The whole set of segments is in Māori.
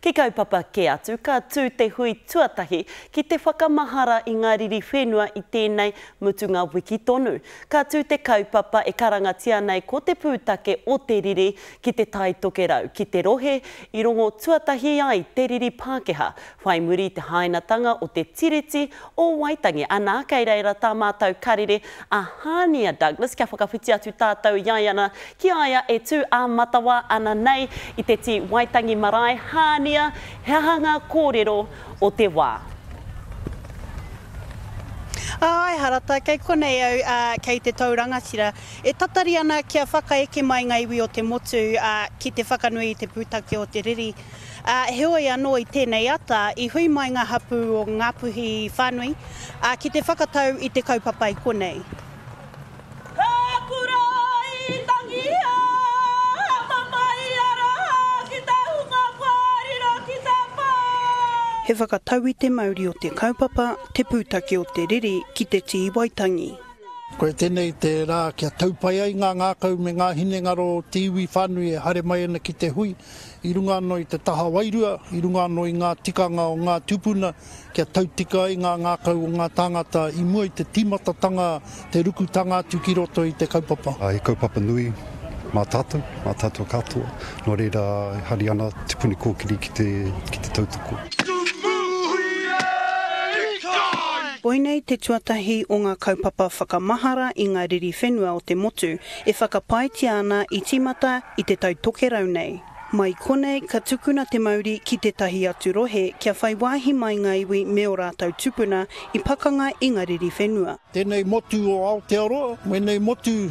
Ki kaupapa ke atu, ka tū te hui tuatahi ki te whakamahara i ngā riri whenua i tēnei mutunga wiki tonu. Ka tū te kaupapa e karangatia nei ko te pūtake o te riri ki te tai tokerau, ki te rohe i rongo tuatahi ai te riri Pākehā. Whai muri te hainatanga o te tiriti o Waitangi. Anā, kei reira tā mātou karere a Hānia Douglas, kia whakawhiti atu tātou iaiana ki aia e tū a matawa ana nei i te ti Waitangi marae Hānia, he hanga kōrero o te wā. Ai harata, kei konei au kei te taurangatira. E tatari ana kia whakaeke mai ngā iwi o te motu ki te whakanui i te pūtake o te riri. Heoi anō i tēnei ata, i hui mai ngā hapu o Ngāpuhi whānui ki te whakatau i te kaupapa i konei. He whakatau i te Māori o te kaupapa, te pūtake o te riri ki te ti Waitangi. Koe tēnei te rā kia taupai ai ngā ngākau me ngā hinengaro o te iwi whānui e hare mai ana ki te hui. I runga anō i te taha wairua, i runga anō i ngā tikanga o ngā tupuna, kia tautika ai ngā ngākau o ngā tāngata i mua i te timatatanga, te rukutanga atu ki roto i te kaupapa. I kaupapa nui, mā tātou katoa. Nō reira, hari ana tupuni kōkiri ki te tautoko. Poinei te tuatahi o ngā kaupapa whakamahara i ngā riri whenua o te motu e whakapaetia ana i timata i te tau tokerau nei. Mai konei ka tukuna te Māori ki te tahi atu rohe kia whai wāhi mai ngā iwi me o rātau tupuna i pakanga i ngā riri whenua. Tēnei motu o Aotearoa, menei motu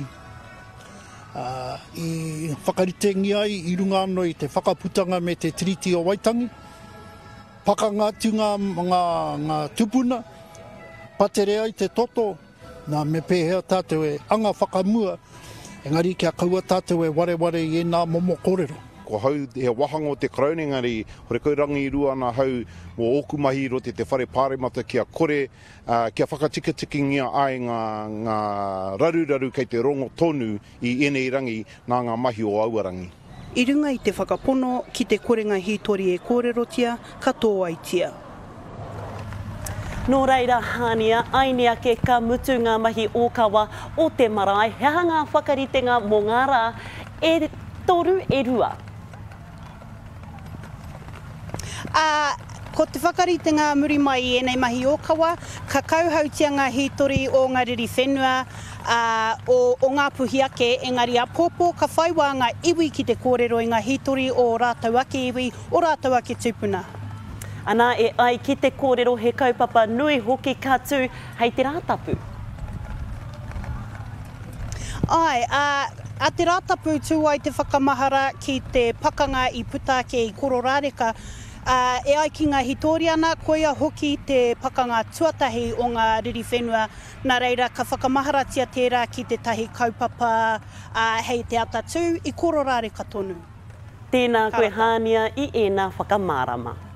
i whakaritengi ai i runga anō i te whakaputanga me te tiriti o Waitangi. Pakanga atu ngā tupuna. Patere ai te toto, nā me pēhea tātou e anga whakamua, engari kia kaua tātou e wareware i nā momo kōrero. Ko hau he wahanga o te karaune, engari hore kaurangi i rua ana hau o okumahi ro te whare pāremata kia kore, kia whakatikatikingia ai ngā raruraru kei te rongo tonu i enei rangi nā ngā mahi o Auarangi. I runga i te whakapono ki te korenga hitori e kōrerotia, ka tō aitia. Nō reira Hānia, aine ake ka mutu ngā mahi ōkawa o te marae, he hanga whakaritenga mō ngā rā e toru e rua. Ko te whakaritenga muri mai i enei mahi ōkawa, ka kauhautia ngā hitori o ngā riri whenua o Ngāpuhi ake, engari a pōpō ka whaiwā ngā iwi ki te kōrero i ngā hitori o rātau ake iwi, o rātau ake tupuna. Anā e ai ki te kōrero he kaupapa nui hoki ka tū hei te rātapu. Ai, a te rātapu tū ai te whakamahara ki te pakanga i putake i Kororareka, e ai ki ngā hitori ana, koia hoki te pakanga tuatahi o ngā riri whenua, nā reira ka whakamaharatia tērā ki te tahi kaupapa hei te atatū i Kororareka tonu. Tēnā koe Hānia i ēnā whakamārama.